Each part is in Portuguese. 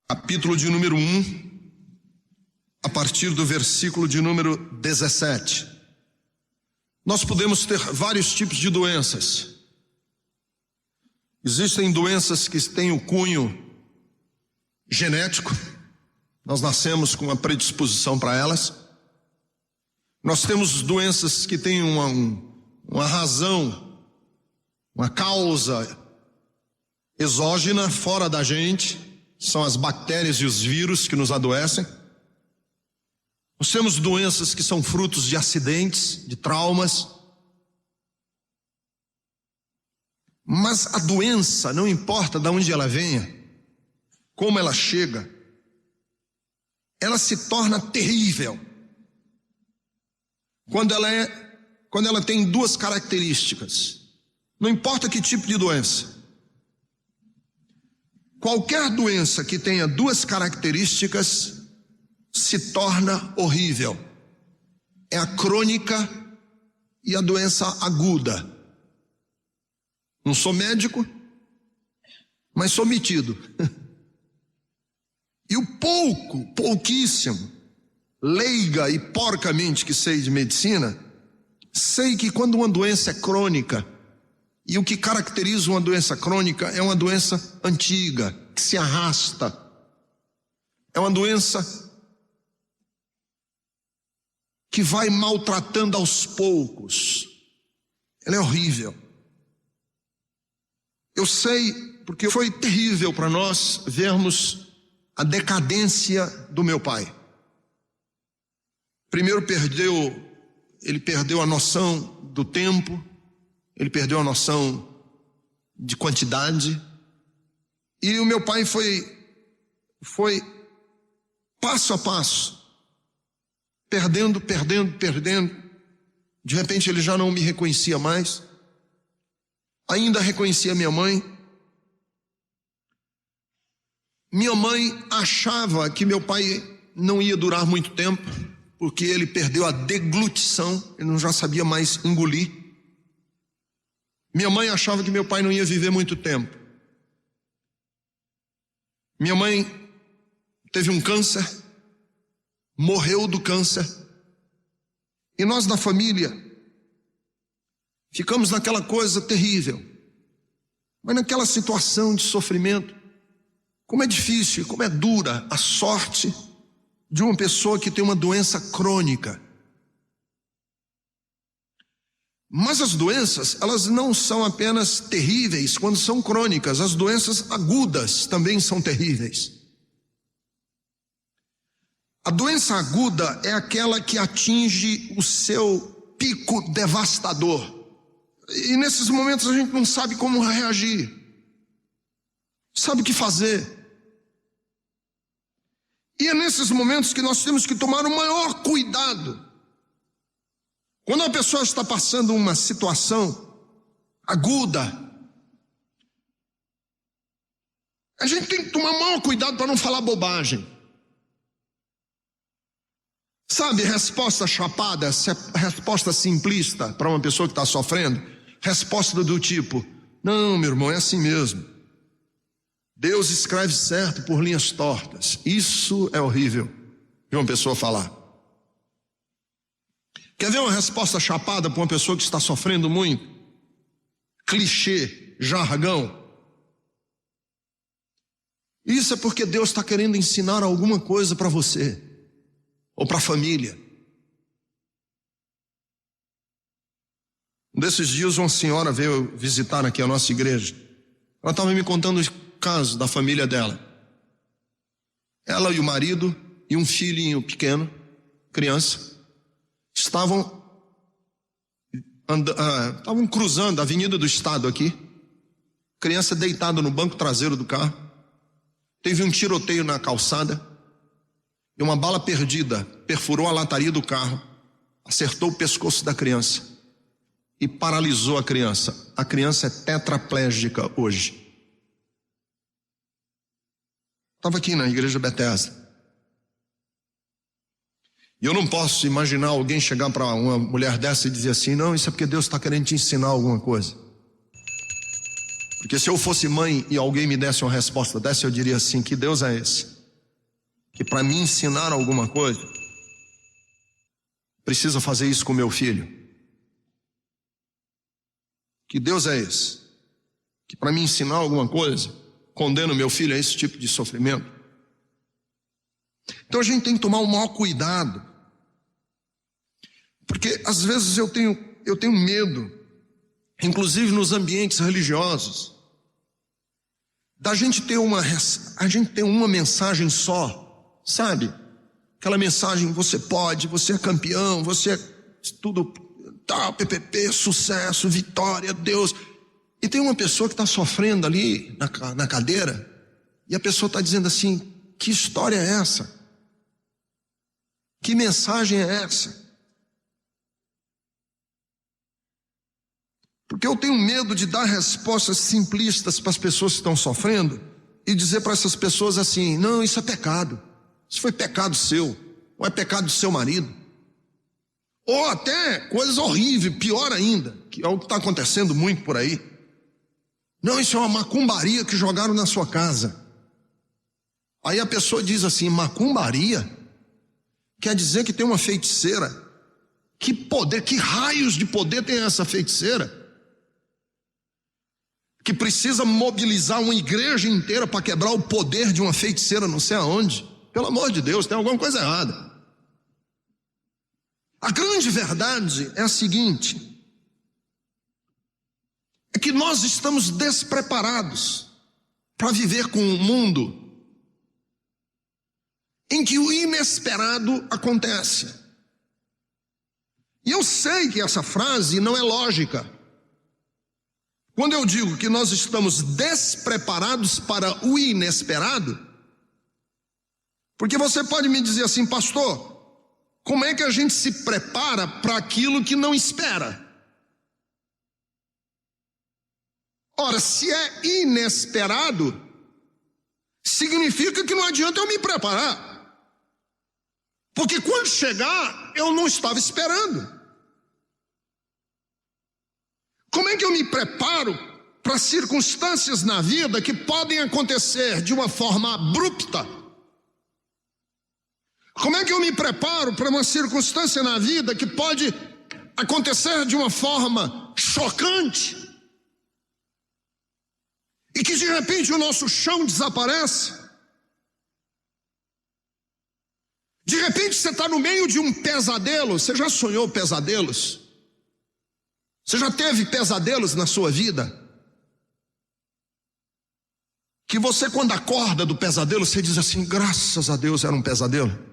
capítulo de número 1, a partir do versículo de número 17. Nós podemos ter vários tipos de doenças. Existem doenças que têm o cunho genético, nós nascemos com uma predisposição para elas. Nós temos doenças que têm uma razão, uma causa exógena, fora da gente, são as bactérias e os vírus que nos adoecem. Nós temos doenças que são frutos de acidentes, de traumas. Mas a doença, não importa de onde ela venha, como ela chega, ela se torna terrível quando ela tem duas características. Não importa que tipo de doença. Qualquer doença que tenha duas características se torna horrível. É a crônica e a doença aguda. Não sou médico, mas sou metido. E o pouquíssimo, leiga e porcamente que sei de medicina, sei que quando uma doença é crônica, e o que caracteriza uma doença crônica é uma doença antiga, que se arrasta. É uma doença que vai maltratando aos poucos. Ela é horrível. Eu sei, porque foi terrível para nós vermos a decadência do meu pai. Primeiro ele perdeu a noção do tempo, ele perdeu a noção de quantidade, e o meu pai foi passo a passo, perdendo. De repente ele já não me reconhecia mais, ainda reconhecia minha mãe. Minha mãe achava que meu pai não ia durar muito tempo, porque ele perdeu a deglutição, ele não já sabia mais engolir. Minha mãe achava que meu pai não ia viver muito tempo. Minha mãe teve um câncer, morreu do câncer, e nós da família ficamos naquela coisa terrível, mas naquela situação de sofrimento. Como é difícil, como é dura a sorte de uma pessoa que tem uma doença crônica. Mas as doenças, elas não são apenas terríveis quando são crônicas, as doenças agudas também são terríveis. A doença aguda é aquela que atinge o seu pico devastador. E nesses momentos a gente não sabe como reagir, sabe o que fazer. E é nesses momentos que nós temos que tomar o maior cuidado. Quando a pessoa está passando uma situação aguda, a gente tem que tomar o maior cuidado para não falar bobagem. Sabe, resposta chapada, resposta simplista para uma pessoa que está sofrendo, resposta do tipo: não, meu irmão, é assim mesmo. Deus escreve certo por linhas tortas. Isso é horrível de uma pessoa falar. Quer ver uma resposta chapada para uma pessoa que está sofrendo muito? Clichê, jargão. Isso é porque Deus está querendo ensinar alguma coisa para você, ou para a família. Um desses dias uma senhora veio visitar aqui a nossa igreja. Ela estava me contando o caso da família dela. Ela e o marido e um filhinho pequeno, criança, estavam cruzando a Avenida do Estado aqui. Criança deitada no banco traseiro do carro. Teve um tiroteio na calçada e uma bala perdida perfurou a lataria do carro, acertou o pescoço da criança e paralisou a criança. A criança é tetraplégica hoje. Estava aqui na igreja Bethesda. E eu não posso imaginar alguém chegar para uma mulher dessa e dizer assim: não, isso é porque Deus está querendo te ensinar alguma coisa. Porque se eu fosse mãe e alguém me desse uma resposta dessa, eu diria assim: que Deus é esse? que para me ensinar alguma coisa, precisa fazer isso com meu filho? Que Deus é esse? Que para me ensinar alguma coisa, condena o meu filho a esse tipo de sofrimento? Então a gente tem que tomar o maior cuidado, porque às vezes eu tenho medo, inclusive nos ambientes religiosos, da gente ter uma mensagem só, sabe? Aquela mensagem: você pode, você é campeão, você é tudo tal, PPP, sucesso, vitória, Deus. E tem uma pessoa que está sofrendo ali na cadeira, e a pessoa está dizendo assim: que história é essa? Que mensagem é essa? Porque eu tenho medo de dar respostas simplistas para as pessoas que estão sofrendo e dizer para essas pessoas assim: não, isso é pecado, isso foi pecado seu, ou é pecado do seu marido, ou até coisa horrível, pior ainda, que é o que está acontecendo muito por aí. Não, isso é uma macumbaria que jogaram na sua casa. Aí a pessoa diz assim: macumbaria? Quer dizer que tem uma feiticeira? Que poder, que raios de poder tem essa feiticeira? Que precisa mobilizar uma igreja inteira para quebrar o poder de uma feiticeira não sei aonde? Pelo amor de Deus, tem alguma coisa errada. A grande verdade é a seguinte: é que nós estamos despreparados para viver com um mundo em que o inesperado acontece. E eu sei que essa frase não é lógica. Quando eu digo que nós estamos despreparados para o inesperado, porque você pode me dizer assim: pastor, como é que a gente se prepara para aquilo que não espera? Ora, se é inesperado, significa que não adianta eu me preparar. Porque quando chegar, eu não estava esperando. Como é que eu me preparo para circunstâncias na vida que podem acontecer de uma forma abrupta? Como é que eu me preparo para uma circunstância na vida que pode acontecer de uma forma chocante? E que de repente o nosso chão desaparece? De repente você está no meio de um pesadelo. Você já sonhou pesadelos? Você já teve pesadelos na sua vida? Que você, quando acorda do pesadelo, você diz assim: graças a Deus era um pesadelo.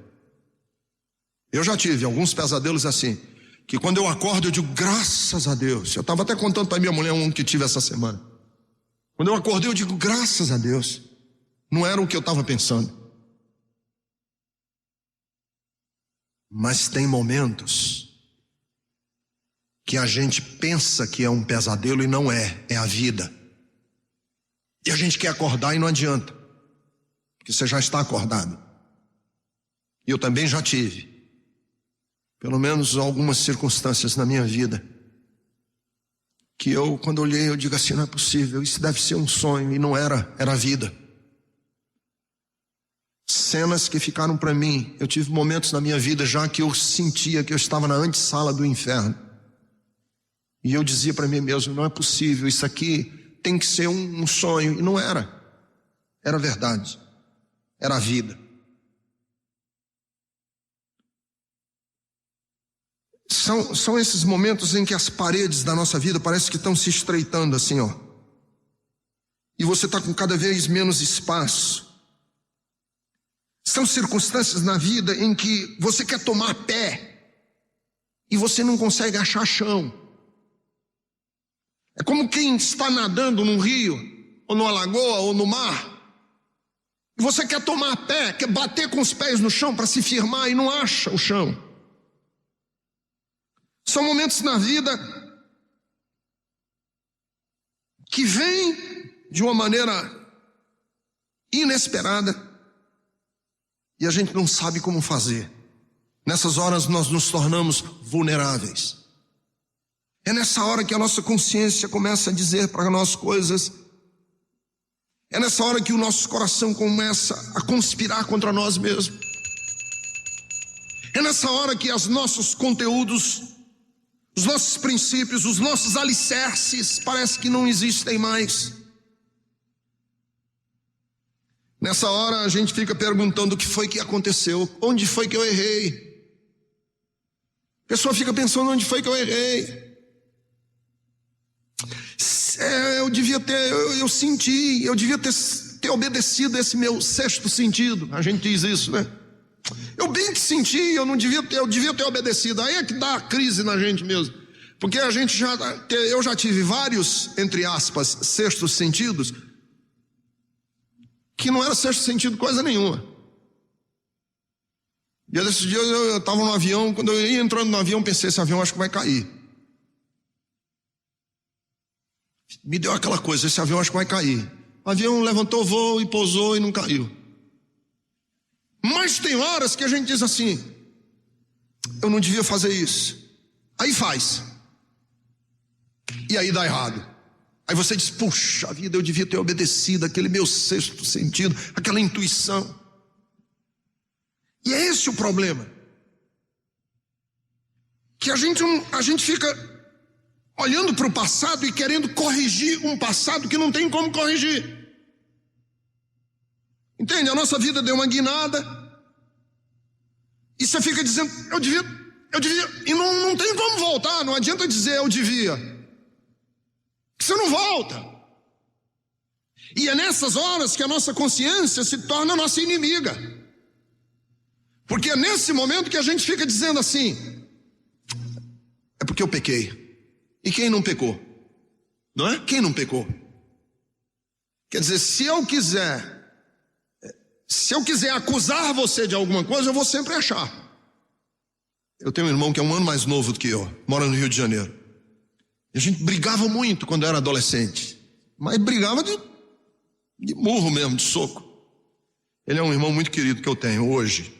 Eu já tive alguns pesadelos assim, que quando eu acordo eu digo: graças a Deus. Eu estava até contando para minha mulher um que tive essa semana. Quando eu acordei eu digo: graças a Deus. Não era o que eu estava pensando. Mas tem momentos que a gente pensa que é um pesadelo e não é, é a vida. E a gente quer acordar e não adianta, porque você já está acordado. E eu também já tive, pelo menos algumas circunstâncias na minha vida, que eu, quando olhei, eu digo assim: não é possível, isso deve ser um sonho, e não era, era a vida. Cenas que ficaram para mim. Eu tive momentos na minha vida já que eu sentia que eu estava na antessala do inferno. E eu dizia para mim mesmo: não é possível, isso aqui tem que ser um sonho. E não era. Era verdade. Era a vida. São esses momentos em que as paredes da nossa vida parece que estão se estreitando assim, ó. E você está com cada vez menos espaço. São circunstâncias na vida em que você quer tomar pé e você não consegue achar chão. É como quem está nadando num rio, ou numa lagoa, ou no mar. E você quer tomar pé, quer bater com os pés no chão para se firmar e não acha o chão. São momentos na vida que vêm de uma maneira inesperada. E a gente não sabe como fazer. Nessas horas nós nos tornamos vulneráveis. É nessa hora que a nossa consciência começa a dizer para nós coisas. É nessa hora que o nosso coração começa a conspirar contra nós mesmos. É nessa hora que os nossos conteúdos, os nossos princípios, os nossos alicerces parece que não existem mais. Nessa hora a gente fica perguntando o que foi que aconteceu, onde foi que eu errei. A pessoa fica pensando onde foi que eu errei. Eu devia ter, eu senti, eu devia ter obedecido esse meu sexto sentido. A gente diz isso, né? Eu bem que senti, eu devia ter obedecido. Aí é que dá a crise na gente mesmo. Porque eu já tive vários, entre aspas, sextos sentidos, que não era sexto sentido coisa nenhuma. E desses dias eu estava no avião, quando eu ia entrando no avião, pensei, esse avião acho que vai cair. Me deu aquela coisa, esse avião acho que vai cair. O avião levantou voo e pousou e não caiu. Mas tem horas que a gente diz assim, eu não devia fazer isso. Aí faz. E aí dá errado. Aí você diz, puxa vida, eu devia ter obedecido aquele meu sexto sentido, aquela intuição. E é esse o problema. Que a gente fica olhando para o passado e querendo corrigir um passado que não tem como corrigir. Entende? A nossa vida deu uma guinada. E você fica dizendo, eu devia. E não tem como voltar, não adianta dizer eu devia. Você não volta. E é nessas horas que a nossa consciência se torna nossa inimiga. Porque é nesse momento que a gente fica dizendo assim, é porque eu pequei. E quem não pecou? Não é? Quem não pecou? Quer dizer, se eu quiser acusar você de alguma coisa, eu vou sempre achar. Eu tenho um irmão que é 1 ano mais novo do que eu, mora no Rio de Janeiro. E a gente brigava muito quando eu era adolescente. Mas brigava de murro mesmo, de soco. Ele é um irmão muito querido que eu tenho hoje.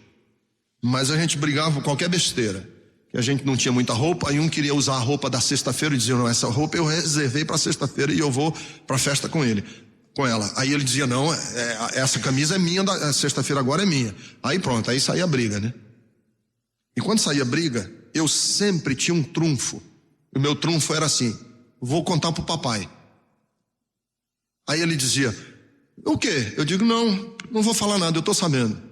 Mas a gente brigava por qualquer besteira. Que a gente não tinha muita roupa, aí um queria usar a roupa da sexta-feira e dizia, não, essa roupa eu reservei para sexta-feira e eu vou para a festa com ela. Aí ele dizia, não, essa camisa é minha, sexta-feira agora é minha. Aí pronto, aí saía a briga, né? E quando saía a briga, eu sempre tinha um trunfo. O meu trunfo era assim, vou contar pro papai. Aí ele dizia, o quê? Eu digo, não vou falar nada, eu tô sabendo.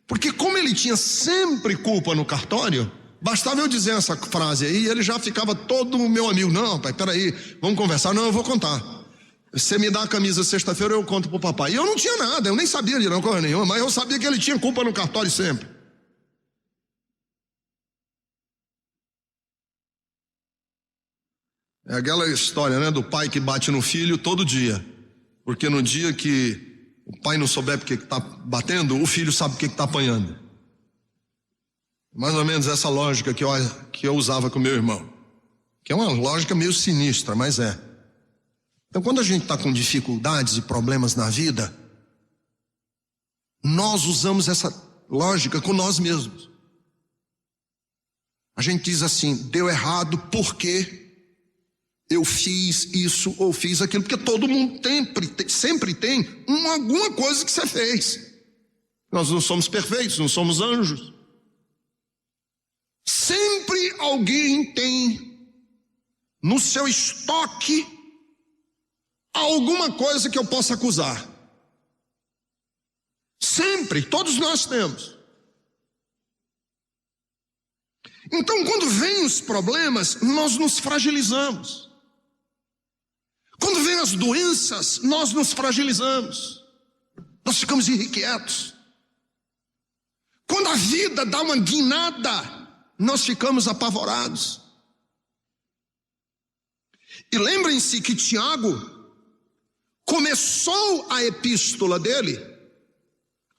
Porque como ele tinha sempre culpa no cartório, bastava eu dizer essa frase aí e ele já ficava todo meu amigo. Não, pai, peraí, vamos conversar. Não, eu vou contar. Você me dá a camisa sexta-feira, eu conto pro papai. E eu não tinha nada, eu nem sabia de não coisa nenhuma, mas eu sabia que ele tinha culpa no cartório sempre. É aquela história, né, do pai que bate no filho todo dia. Porque no dia que o pai não souber porque que tá batendo, o filho sabe porque que tá apanhando. Mais ou menos essa lógica que eu usava com meu irmão. Que é uma lógica meio sinistra, mas é. Então quando a gente está com dificuldades e problemas na vida, nós usamos essa lógica com nós mesmos. A gente diz assim, deu errado porque eu fiz isso ou fiz aquilo, porque todo mundo sempre tem alguma coisa que você fez. Nós não somos perfeitos, não somos anjos. Sempre alguém tem no seu estoque alguma coisa que eu possa acusar. Sempre, todos nós temos. Então, quando vêm os problemas, nós nos fragilizamos. Quando vêm as doenças, nós nos fragilizamos. Nós ficamos irrequietos. Quando a vida dá uma guinada, nós ficamos apavorados. E lembrem-se que Tiago começou a epístola dele,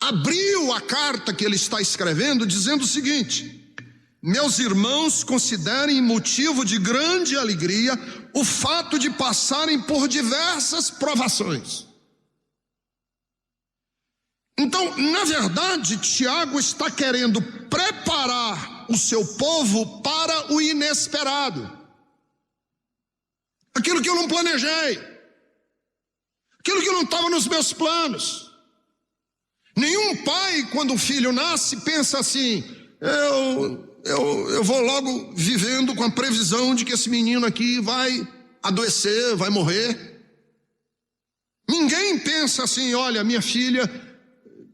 abriu a carta que ele está escrevendo, dizendo o seguinte: meus irmãos, considerem motivo de grande alegria o fato de passarem por diversas provações. Então, na verdade, Tiago está querendo preparar o seu povo para o inesperado. Aquilo que eu não planejei. aquilo que não estava nos meus planos. Nenhum pai, quando o filho nasce, pensa assim: eu vou logo vivendo com a previsão de que esse menino aqui vai adoecer, vai morrer. Ninguém pensa assim: olha, minha filha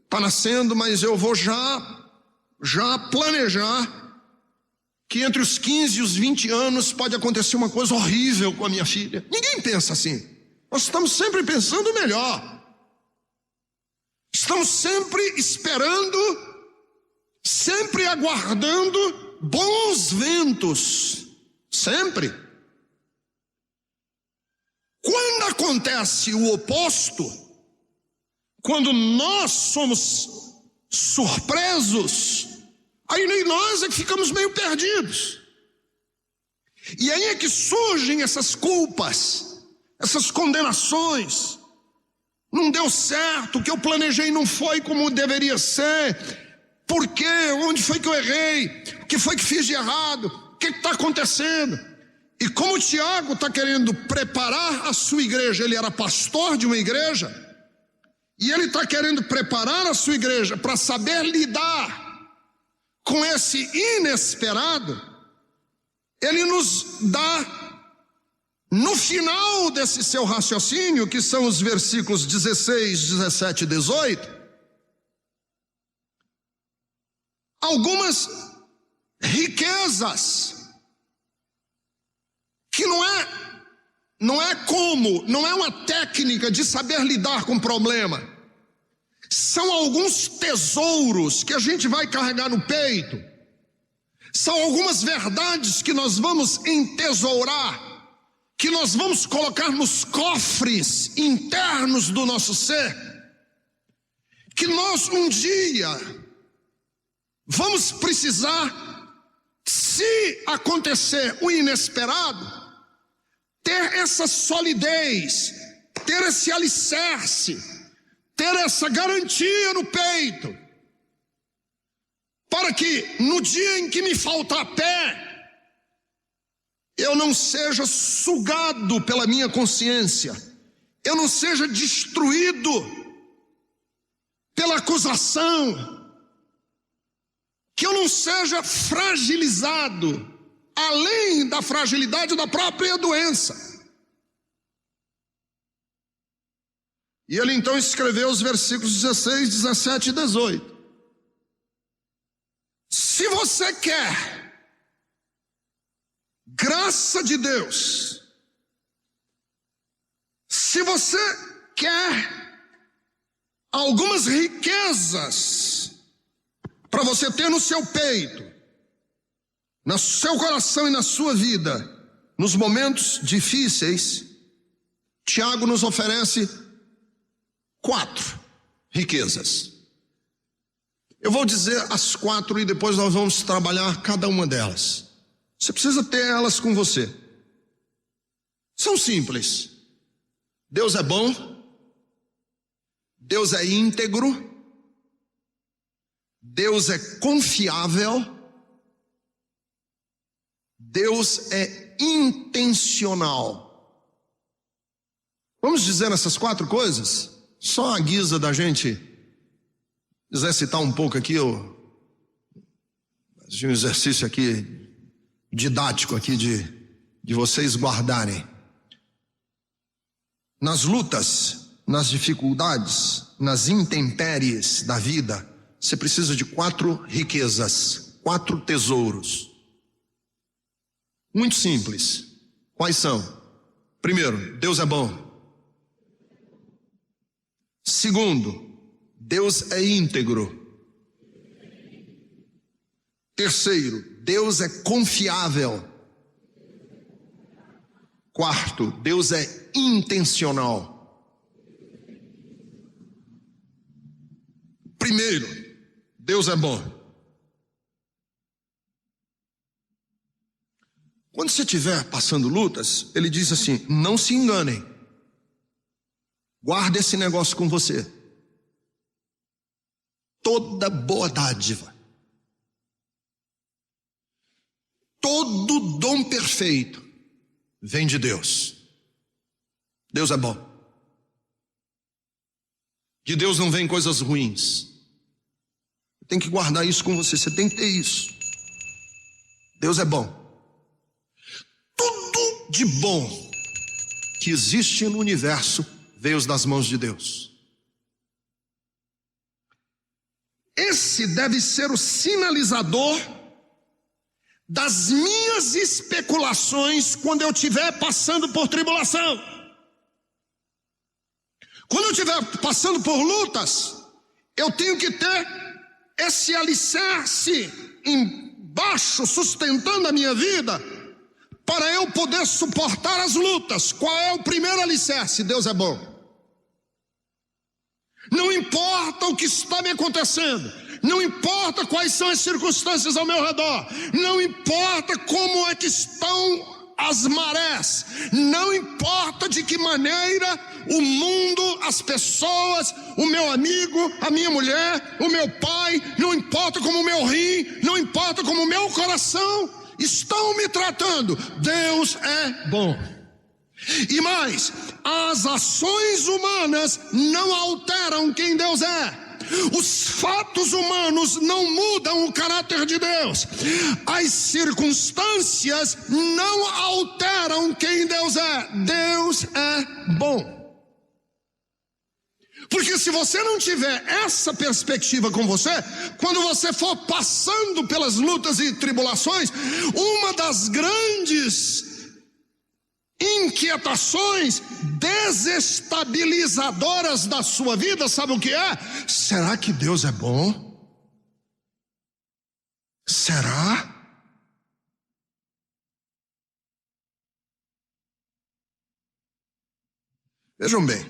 está nascendo, mas eu vou já planejar que entre os 15 e os 20 anos pode acontecer uma coisa horrível com a minha filha. Ninguém pensa assim. Nós estamos sempre pensando melhor. Estamos sempre esperando, sempre aguardando bons ventos. Sempre. Quando acontece o oposto, quando nós somos surpresos, aí nem nós é que ficamos meio perdidos. E aí é que surgem essas culpas, essas condenações. Não deu certo, o que eu planejei não foi como deveria ser. Por quê? Onde foi que eu errei? O que foi que fiz de errado? O que está acontecendo? E como o Tiago está querendo preparar a sua igreja, ele era pastor de uma igreja, e ele está querendo preparar a sua igreja para saber lidar com esse inesperado, ele nos dá, no final desse seu raciocínio, que são os versículos 16, 17 e 18, algumas riquezas que não é uma técnica de saber lidar com o problema. São alguns tesouros que a gente vai carregar no peito. São algumas verdades que nós vamos entesourar, que nós vamos colocar nos cofres internos do nosso ser, que nós um dia vamos precisar, se acontecer o inesperado, ter essa solidez, ter esse alicerce, ter essa garantia no peito, para que no dia em que me faltar pé, eu não seja sugado pela minha consciência, eu não seja destruído pela acusação, que eu não seja fragilizado, além da fragilidade da própria doença. E ele então escreveu os versículos 16, 17 e 18. Se você quer graça de Deus, se você quer algumas riquezas para você ter no seu peito, no seu coração e na sua vida, nos momentos difíceis, Tiago nos oferece 4 riquezas. Eu vou dizer as 4 e depois nós vamos trabalhar cada uma delas. Você precisa ter elas com você. São simples. Deus é bom, Deus é íntegro, Deus é confiável, Deus é intencional. Vamos dizer essas 4 coisas? Só a guisa da gente exercitar um pouco aqui, um exercício aqui didático aqui de vocês guardarem. Nas lutas, nas dificuldades, nas intempéries da vida, você precisa de 4 riquezas, 4 tesouros. Muito simples. Quais são? Primeiro, Deus é bom. Segundo, Deus é íntegro. Terceiro, Deus é confiável. Quarto, Deus é intencional. Primeiro, Deus é bom. Quando você estiver passando lutas, ele diz assim: não se enganem. Guarda esse negócio com você. Toda boa dádiva, todo dom perfeito vem de Deus. Deus é bom. De Deus não vem coisas ruins. Tem que guardar isso com você, você tem que ter isso. Deus é bom. Tudo de bom que existe no universo veio das mãos de Deus. Esse deve ser o sinalizador das minhas especulações quando eu estiver passando por tribulação. Quando eu estiver passando por lutas, eu tenho que ter esse alicerce embaixo, sustentando a minha vida, para eu poder suportar as lutas. Qual é o primeiro alicerce? Deus é bom. Não importa o que está me acontecendo, não importa quais são as circunstâncias ao meu redor, não importa como é que estão as marés, não importa de que maneira o mundo, as pessoas, o meu amigo, a minha mulher, o meu pai, não importa como o meu rim, não importa como o meu coração estão me tratando, Deus é bom. E mais, as ações humanas não alteram quem Deus é. Os fatos humanos não mudam o caráter de Deus. As circunstâncias não alteram quem Deus é. Deus é bom. Porque se você não tiver essa perspectiva com você, quando você for passando pelas lutas e tribulações, uma das grandes inquietações desestabilizadoras da sua vida, sabe o que é? Será que Deus é bom? Será? Vejam bem,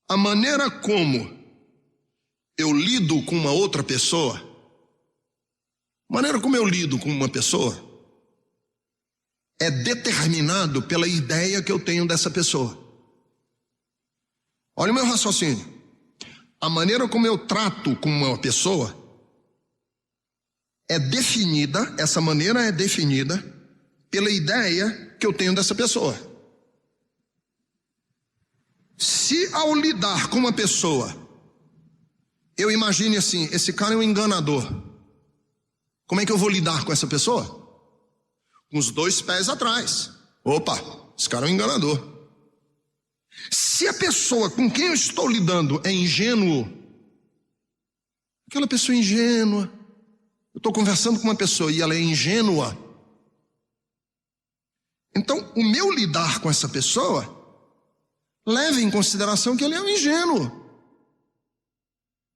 a maneira como eu lido com uma outra pessoa, a maneira como eu lido com uma pessoa, é determinado pela ideia que eu tenho dessa pessoa. Olha o meu raciocínio. A maneira como eu trato com uma pessoa é definida, essa maneira é definida pela ideia que eu tenho dessa pessoa. Se ao lidar com uma pessoa, eu imagine assim, esse cara é um enganador, como é que eu vou lidar com essa pessoa? Com os dois pés atrás. Opa, esse cara é um enganador. Se a pessoa com quem eu estou lidando é ingênuo, aquela pessoa é ingênua, eu estou conversando com uma pessoa e ela é ingênua, então o meu lidar com essa pessoa leva em consideração que ele é um ingênuo.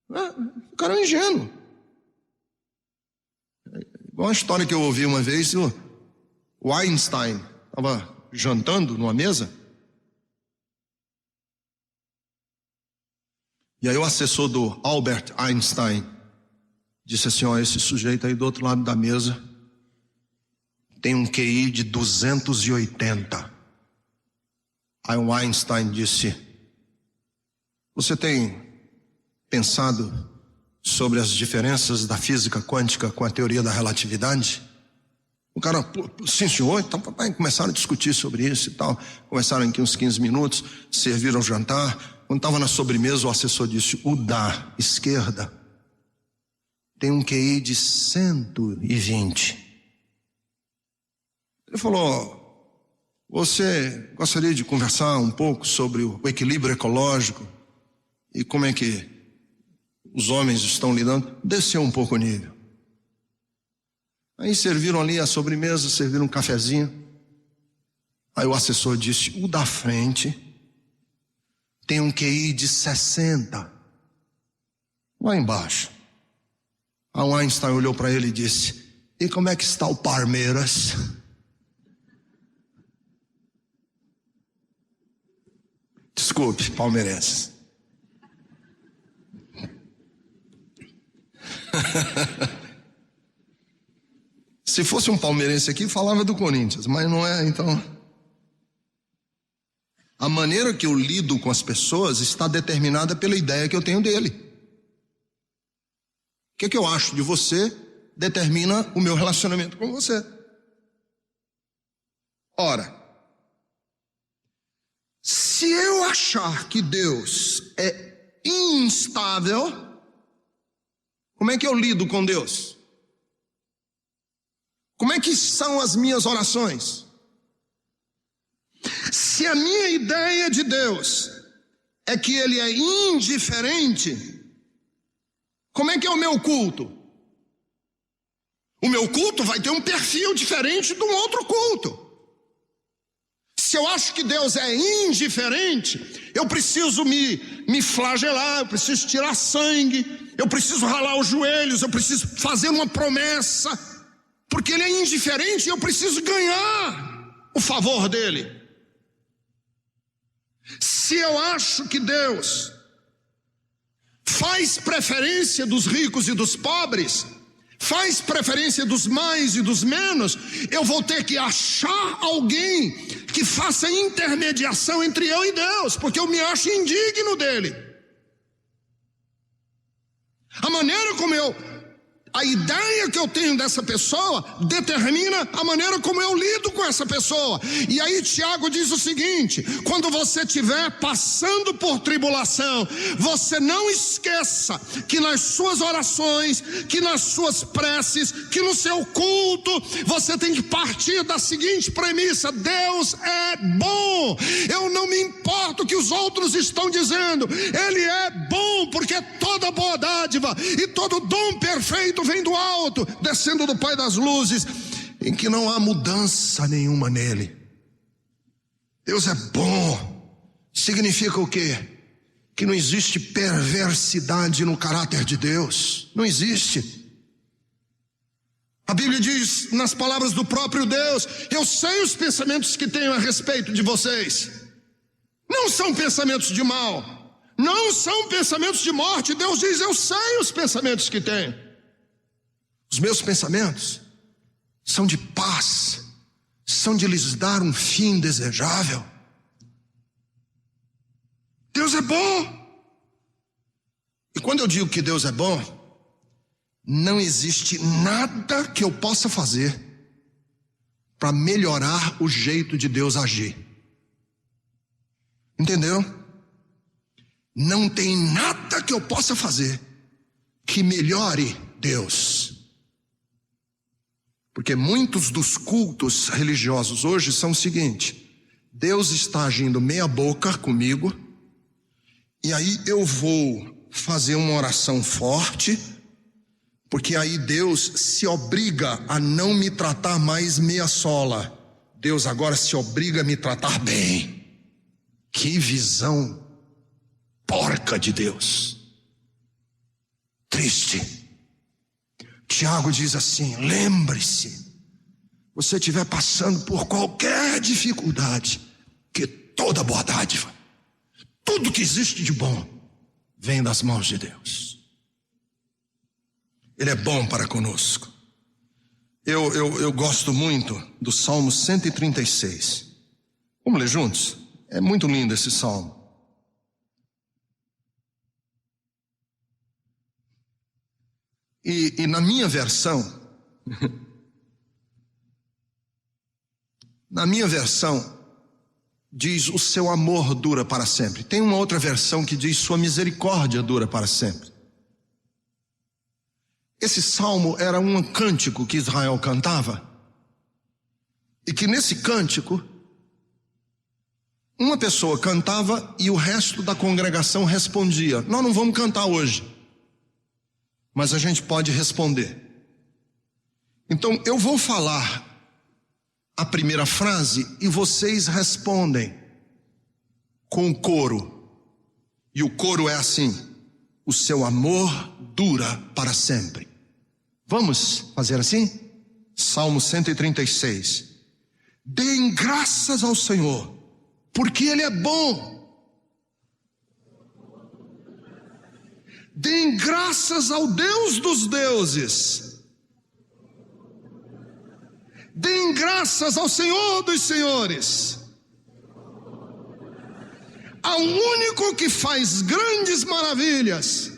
O cara é um ingênuo. Igual uma história que eu ouvi uma vez, o Einstein estava jantando numa mesa, e aí o assessor do Albert Einstein disse assim, ó, esse sujeito aí do outro lado da mesa tem um QI de 280. Aí o Einstein disse, você tem pensado sobre as diferenças da física quântica com a teoria da relatividade? O cara, sim senhor, então papai, começaram a discutir sobre isso e tal, conversaram aqui uns 15 minutos, serviram o jantar, quando estava na sobremesa o assessor disse, o da esquerda tem um QI de 120. Ele falou, você gostaria de conversar um pouco sobre o equilíbrio ecológico e como é que os homens estão lidando? Desceu um pouco o nível. Aí serviram ali a sobremesa, serviram um cafezinho. Aí o assessor disse, o da frente tem um QI de 60. Lá embaixo. Aí o Einstein olhou para ele e disse, e como é que está o Palmeiras? Desculpe, palmeirenses. Se fosse um palmeirense aqui, falava do Corinthians, mas não é, então. A maneira que eu lido com as pessoas está determinada pela ideia que eu tenho dele. O que eu acho de você determina o meu relacionamento com você. Ora, se Se eu achar que Deus é instável, como é que eu lido com Deus? Como é que são as minhas orações? Se a minha ideia de Deus é que Ele é indiferente, como é que é o meu culto? O meu culto vai ter um perfil diferente de um outro culto. Se eu acho que Deus é indiferente, eu preciso me flagelar, eu preciso tirar sangue, eu preciso ralar os joelhos, eu preciso fazer uma promessa, porque Ele é indiferente e eu preciso ganhar o favor dEle. Se eu acho que Deus faz preferência dos ricos e dos pobres, faz preferência dos mais e dos menos, eu vou ter que achar alguém que faça intermediação entre eu e Deus, porque eu me acho indigno dele. A ideia que eu tenho dessa pessoa determina a maneira como eu lido com essa pessoa. E aí Tiago diz o seguinte: quando você estiver passando por tribulação, você não esqueça que nas suas orações, que nas suas preces, que no seu culto, você tem que partir da seguinte premissa: Deus é bom. Eu não me importo o que os outros estão dizendo, Ele é bom, porque toda boa dádiva e todo dom perfeito vem do alto, descendo do Pai das luzes, em que não há mudança nenhuma nele. Deus é bom. Significa o quê? Que não existe perversidade no caráter de Deus. Não existe. A Bíblia diz nas palavras do próprio Deus: eu sei os pensamentos que tenho a respeito de vocês. Não são pensamentos de mal, não são pensamentos de morte. Deus diz: eu sei os pensamentos que tenho. Os meus pensamentos são de paz, são de lhes dar um fim desejável. Deus é bom. E quando eu digo que Deus é bom, não existe nada que eu possa fazer para melhorar o jeito de Deus agir. Entendeu? Não tem nada que eu possa fazer que melhore Deus. Porque muitos dos cultos religiosos hoje são o seguinte: Deus está agindo meia boca comigo, e aí eu vou fazer uma oração forte, porque aí Deus se obriga a não me tratar mais meia sola. Deus agora se obriga a me tratar bem. Que visão porca de Deus. Triste. Tiago diz assim: lembre-se, você estiver passando por qualquer dificuldade, que toda boa dádiva, tudo que existe de bom, vem das mãos de Deus. Ele é bom para conosco. Eu gosto muito do Salmo 136. Vamos ler juntos? É muito lindo esse salmo. E na minha versão, diz: o seu amor dura para sempre. Tem uma outra versão que diz: sua misericórdia dura para sempre. Esse salmo era um cântico que Israel cantava, e que nesse cântico, uma pessoa cantava e o resto da congregação respondia. Nós não vamos cantar hoje, mas a gente pode responder. Então eu vou falar a primeira frase e vocês respondem com o coro. E o coro é assim: o seu amor dura para sempre. Vamos fazer assim? Salmo 136. Deem graças ao Senhor, porque Ele é bom. Deem graças ao Deus dos deuses. Deem graças ao Senhor dos senhores, ao único que faz grandes maravilhas,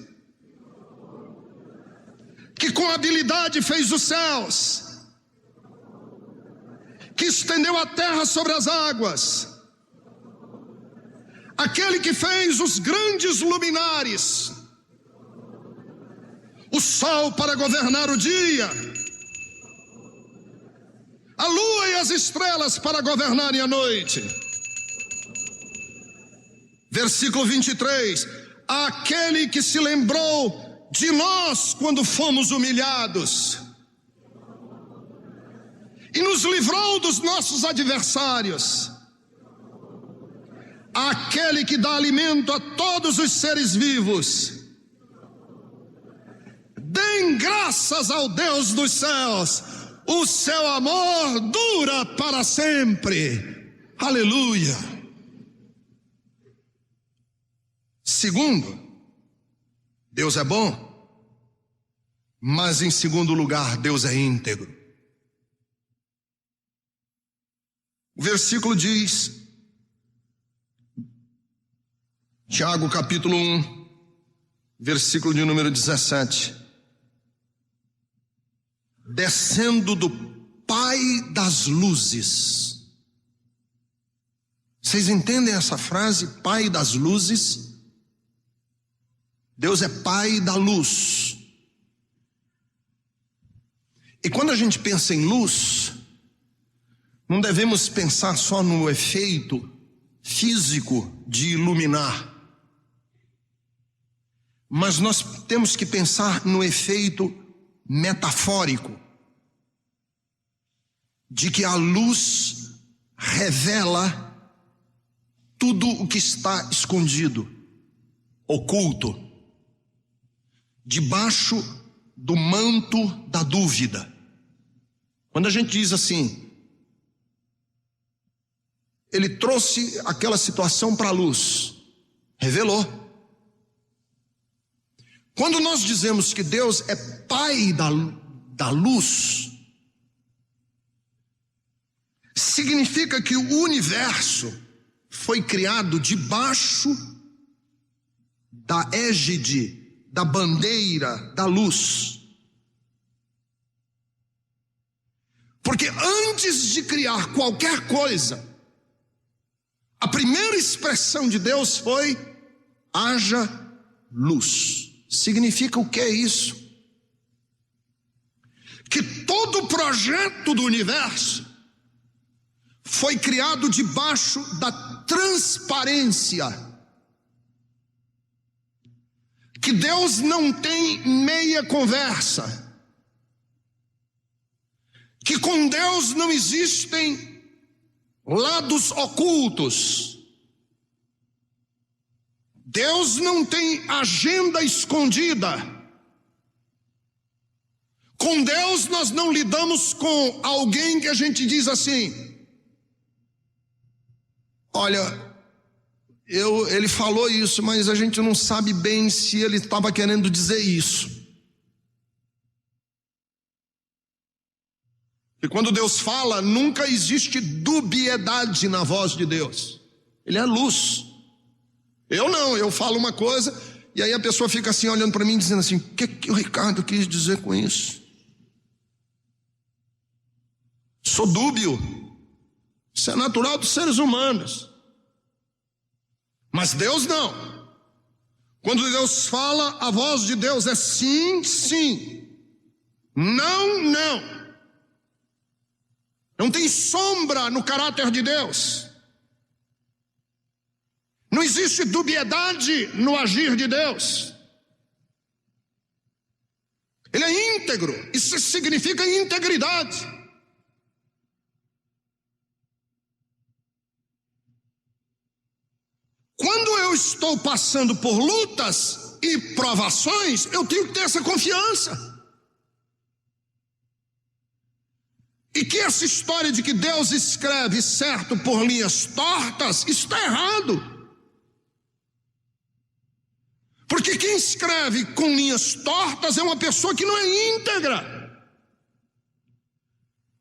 que com habilidade fez os céus, que estendeu a terra sobre as águas, aquele que fez os grandes luminares, o sol para governar o dia, a lua e as estrelas para governarem a noite. Versículo 23, aquele que se lembrou de nós quando fomos humilhados e nos livrou dos nossos adversários, aquele que dá alimento a todos os seres vivos. Deem graças ao Deus dos céus, o seu amor dura para sempre. Aleluia. Segundo, Deus é bom, mas em segundo lugar, Deus é íntegro. O versículo diz, Tiago capítulo 1, versículo de número 17. Descendo do Pai das luzes. Vocês entendem essa frase, Pai das luzes? Deus é Pai da luz. E quando a gente pensa em luz, não devemos pensar só no efeito físico de iluminar, mas nós temos que pensar no efeito metafórico, de que a luz revela tudo o que está escondido, oculto, debaixo do manto da dúvida. Quando a gente diz assim, ele trouxe aquela situação para a luz, revelou. Quando nós dizemos que Deus é Pai da luz, significa que o universo foi criado debaixo da égide, da bandeira da luz. Porque antes de criar qualquer coisa, a primeira expressão de Deus foi: haja luz. Significa o que é isso? Que todo o projeto do universo foi criado debaixo da transparência. Que Deus não tem meia conversa. Que com Deus não existem lados ocultos. Deus não tem agenda escondida. Com Deus nós não lidamos com alguém que a gente diz assim: olha, ele falou isso, mas a gente não sabe bem se ele estava querendo dizer isso. E quando Deus fala, nunca existe dubiedade na voz de Deus. Ele é luz. Eu falo uma coisa e aí a pessoa fica assim olhando para mim dizendo assim: o que o Ricardo quis dizer com isso? Sou dúbio. Isso é natural dos seres humanos. Mas Deus não. Quando Deus fala, a voz de Deus é sim, sim. Não, não. Não tem sombra no caráter de Deus. Não existe dubiedade no agir de Deus. Ele é íntegro. Isso significa integridade. Quando eu estou passando por lutas e provações, eu tenho que ter essa confiança. E que essa história de que Deus escreve certo por linhas tortas, isso está errado. Porque quem escreve com linhas tortas é uma pessoa que não é íntegra.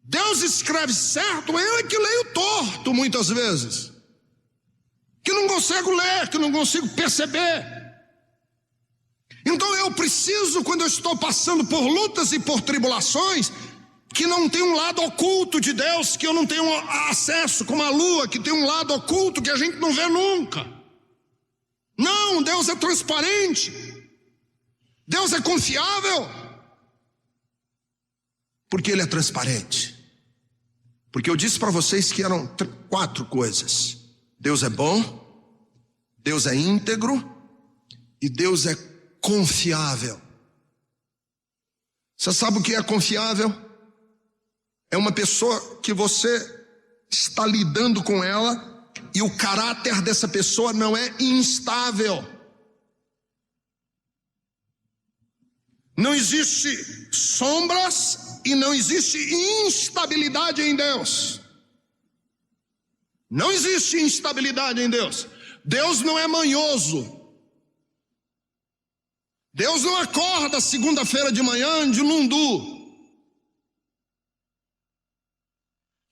Deus escreve certo, eu é que leio torto muitas vezes. Que não consigo ler, que não consigo perceber. Então eu preciso, quando eu estou passando por lutas e por tribulações, que não tem um lado oculto de Deus, que eu não tenho acesso, como a lua, que tem um lado oculto que a gente não vê nunca. Não, Deus é transparente. Deus é confiável. Por que Ele é transparente? Porque eu disse para vocês que eram 4 coisas. Deus é bom, Deus é íntegro e Deus é confiável. Você sabe o que é confiável? É uma pessoa que você está lidando com ela e o caráter dessa pessoa não é instável. Não existe sombras e não existe instabilidade em Deus. Não existe instabilidade em Deus. Deus não é manhoso. Deus não acorda segunda-feira de manhã de lundu.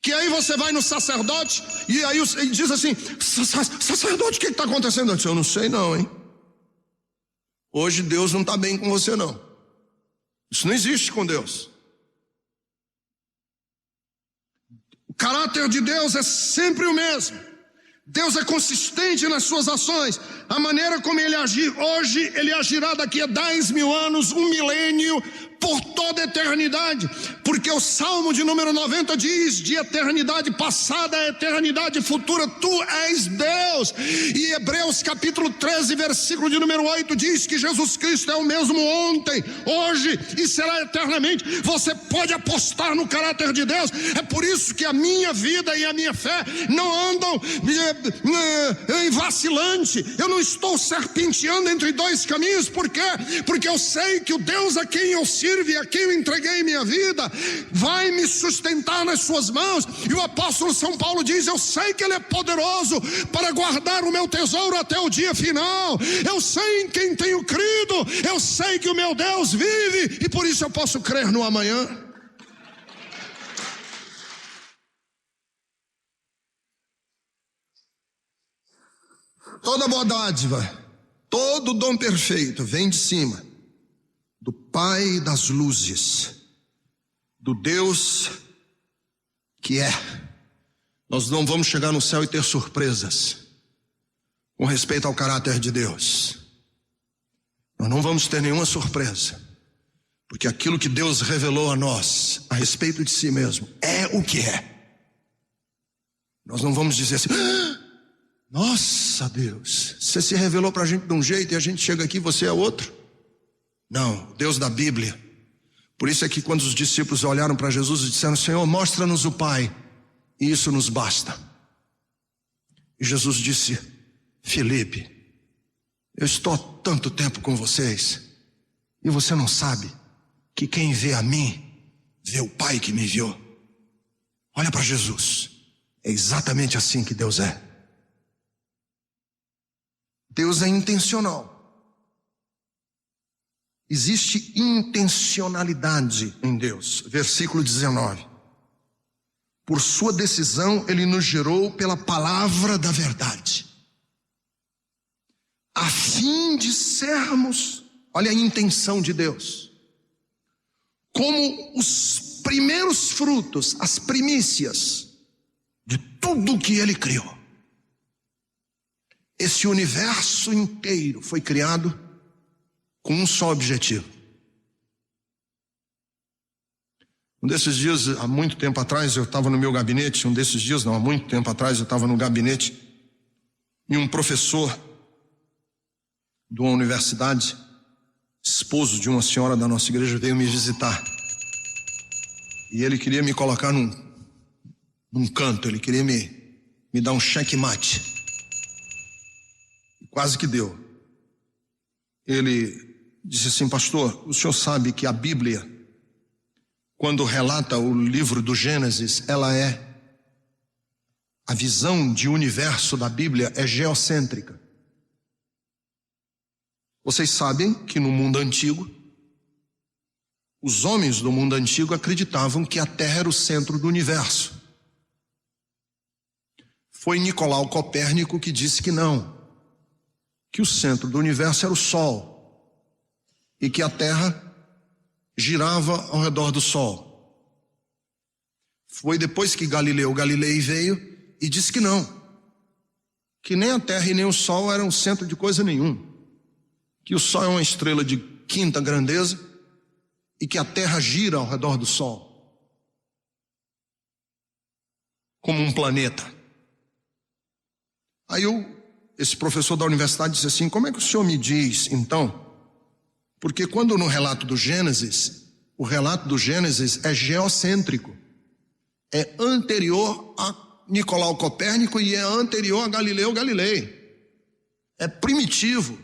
Que aí você vai no sacerdote e aí ele diz assim: sacerdote, o que está acontecendo? Eu disse: eu não sei não, hein? Hoje Deus não está bem com você não. Isso não existe com Deus. O caráter de Deus é sempre o mesmo. Deus é consistente nas suas ações. A maneira como Ele agir hoje, Ele agirá daqui a 10 mil anos, 1 milênio, por toda a eternidade. Porque o Salmo de número 90 diz: de eternidade passada a eternidade futura, Tu és Deus. E Hebreus capítulo 13, versículo de número 8 diz que Jesus Cristo é o mesmo ontem, hoje e será eternamente. Você pode apostar no caráter de Deus. É por isso que a minha vida e a minha fé não andam em vacilante. Eu não estou serpenteando entre 2 caminhos. Por quê? Porque eu sei que o Deus a quem eu sirvo e a quem eu entreguei minha vida vai me sustentar nas suas mãos. E o apóstolo São Paulo diz: eu sei que Ele é poderoso para guardar o meu tesouro até o dia final. Eu sei em quem tenho crido. Eu sei que o meu Deus vive e por isso eu posso crer no amanhã. Toda boa dádiva, todo dom perfeito vem de cima, do Pai das luzes, do Deus que é. Nós não vamos chegar no céu e ter surpresas com respeito ao caráter de Deus. Nós não vamos ter nenhuma surpresa, porque aquilo que Deus revelou a nós a respeito de si mesmo é o que é. Nós não vamos dizer assim: nossa Deus, você se revelou para a gente de um jeito e a gente chega aqui e você é outro. Não, Deus da Bíblia. Por isso é que quando os discípulos olharam para Jesus e disseram: Senhor, mostra-nos o Pai, e isso nos basta. E Jesus disse: Filipe, eu estou há tanto tempo com vocês e você não sabe que quem vê a mim vê o Pai que me enviou. Olha para Jesus. É exatamente assim que Deus é. Deus é intencional. Existe intencionalidade em Deus. Versículo 19. Por sua decisão, Ele nos gerou pela palavra da verdade, a fim de sermos, olha a intenção de Deus, como os primeiros frutos, as primícias de tudo que Ele criou. Esse universo inteiro foi criado com um só objetivo. Um desses dias, há muito tempo atrás, eu estava no meu gabinete. Há muito tempo atrás eu estava no gabinete e um professor de uma universidade, esposo de uma senhora da nossa igreja, veio me visitar. E ele queria me colocar num canto, ele queria me dar um checkmate. Quase que deu. Ele disse assim: pastor, o senhor sabe que a Bíblia, quando relata o livro do Gênesis, a visão de universo da Bíblia é geocêntrica. Vocês sabem que no mundo antigo, os homens do mundo antigo acreditavam que a Terra era o centro do universo. Foi Nicolau Copérnico que disse que não, que o centro do universo era o Sol e que a Terra girava ao redor do Sol. Foi depois que Galileu Galilei veio e disse que não, que nem a Terra e nem o Sol eram o centro de coisa nenhuma, que o Sol é uma estrela de quinta grandeza e que a Terra gira ao redor do Sol, como um planeta. Aí esse professor da universidade disse assim: como é que o senhor me diz, então? Porque quando no relato do Gênesis, o relato do Gênesis é geocêntrico, é anterior a Nicolau Copérnico e é anterior a Galileu Galilei, é primitivo.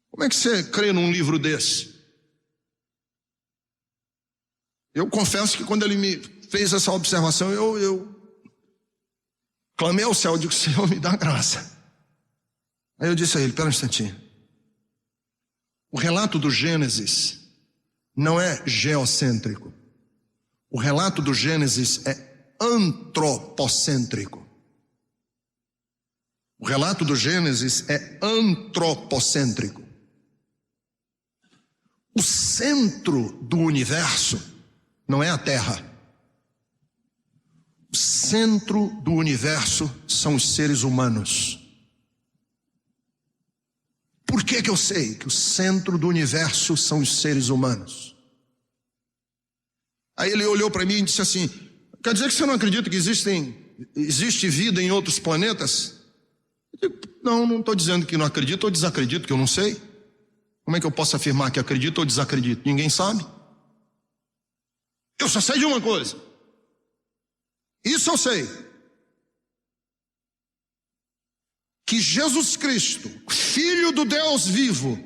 Como é que você crê num livro desse? Eu confesso que quando ele me fez essa observação, eu clamei ao céu, digo: Senhor, me dá graça. Aí eu disse a ele: pera um instantinho, o relato do Gênesis não é geocêntrico, o relato do Gênesis é antropocêntrico. O relato do Gênesis é antropocêntrico. O centro do universo não é a Terra. O centro do universo são os seres humanos. Por que eu sei que o centro do universo são os seres humanos? Aí ele olhou para mim e disse assim: quer dizer que você não acredita que existe vida em outros planetas? Eu digo: não estou dizendo que não acredito ou desacredito, que eu não sei. Como é que eu posso afirmar que acredito ou desacredito? Ninguém sabe. Eu só sei de uma coisa. Isso eu sei. Que Jesus Cristo, Filho do Deus vivo,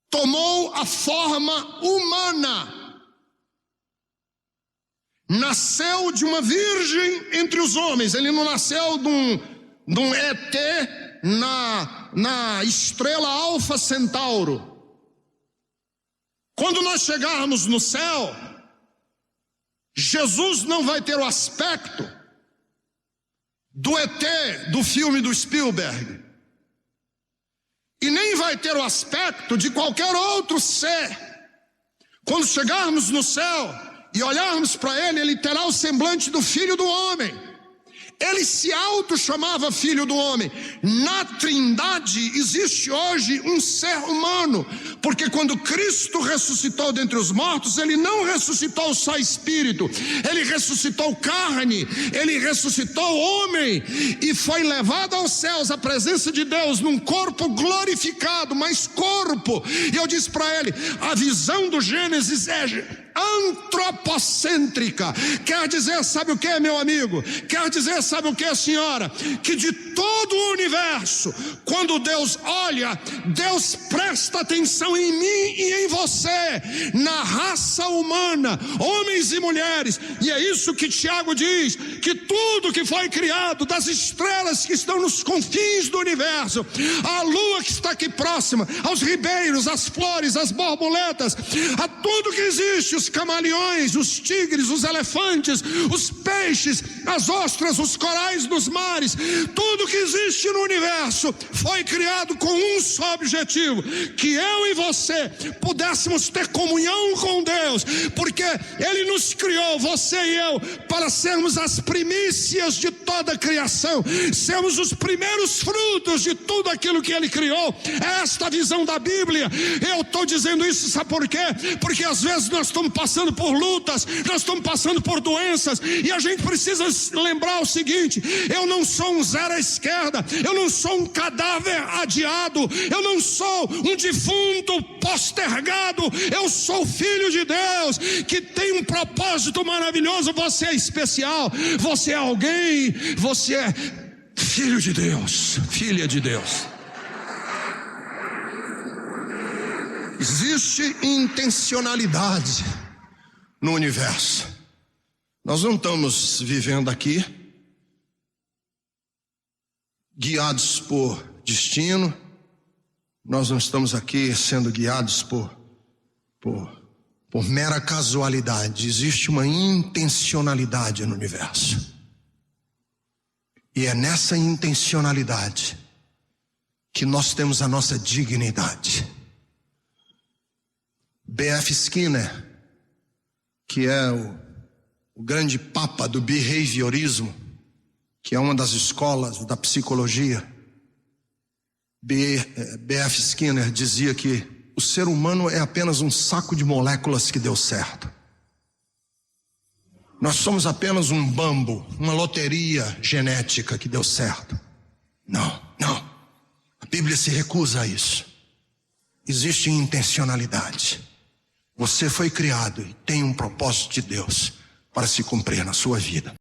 tomou a forma humana, nasceu de uma virgem entre os homens. Ele não nasceu de um ET na estrela Alfa Centauro. Quando nós chegarmos no céu, Jesus não vai ter o aspecto do ET do filme do Spielberg, e nem vai ter o aspecto de qualquer outro ser. Quando chegarmos no céu e olharmos para ele, ele terá o semblante do Filho do Homem. Ele se auto-chamava Filho do Homem. Na Trindade existe hoje um ser humano, porque quando Cristo ressuscitou dentre os mortos, ele não ressuscitou só espírito, ele ressuscitou carne, ele ressuscitou homem e foi levado aos céus, à presença de Deus, num corpo glorificado, mas corpo. E eu disse para ele: a visão do Gênesis é antropocêntrica. Quer dizer, sabe o que, meu amigo? Quer dizer, sabe o que, senhora? Que de todo o universo, quando Deus olha, Deus presta atenção em mim e em você, na raça humana, homens e mulheres. E é isso que Tiago diz, que tudo que foi criado, das estrelas que estão nos confins do universo, a lua que está aqui próxima, aos ribeiros, às flores, às borboletas, a tudo que existe, os camaleões, os tigres, os elefantes, os peixes, as ostras, os corais dos mares, tudo que existe no universo foi criado com um só objetivo: que eu e você pudéssemos ter comunhão com Deus, porque Ele nos criou, você e eu, para sermos as primícias de toda a criação, sermos os primeiros frutos de tudo aquilo que Ele criou. Esta visão da Bíblia. Eu estou dizendo isso, sabe por quê? Porque às vezes nós estamos passando por lutas, nós estamos passando por doenças, e a gente precisa lembrar o seguinte: eu não sou um zero à esquerda, eu não sou um cadáver adiado, eu não sou um defunto postergado, eu sou filho de Deus, que tem um propósito maravilhoso. Você é especial, você é alguém, você é filho de Deus, filha de Deus. Existe intencionalidade no universo. Nós não estamos vivendo aqui guiados por destino, nós não estamos aqui sendo guiados por mera casualidade. Existe uma intencionalidade no universo, e é nessa intencionalidade que nós temos a nossa dignidade. B.F. Skinner, que é o grande papa do behaviorismo, que é uma das escolas da psicologia, B.F. Skinner dizia que o ser humano é apenas um saco de moléculas que deu certo. Nós somos apenas um bambu, uma loteria genética que deu certo. Não. A Bíblia se recusa a isso. Existe intencionalidade. Você foi criado e tem um propósito de Deus para se cumprir na sua vida.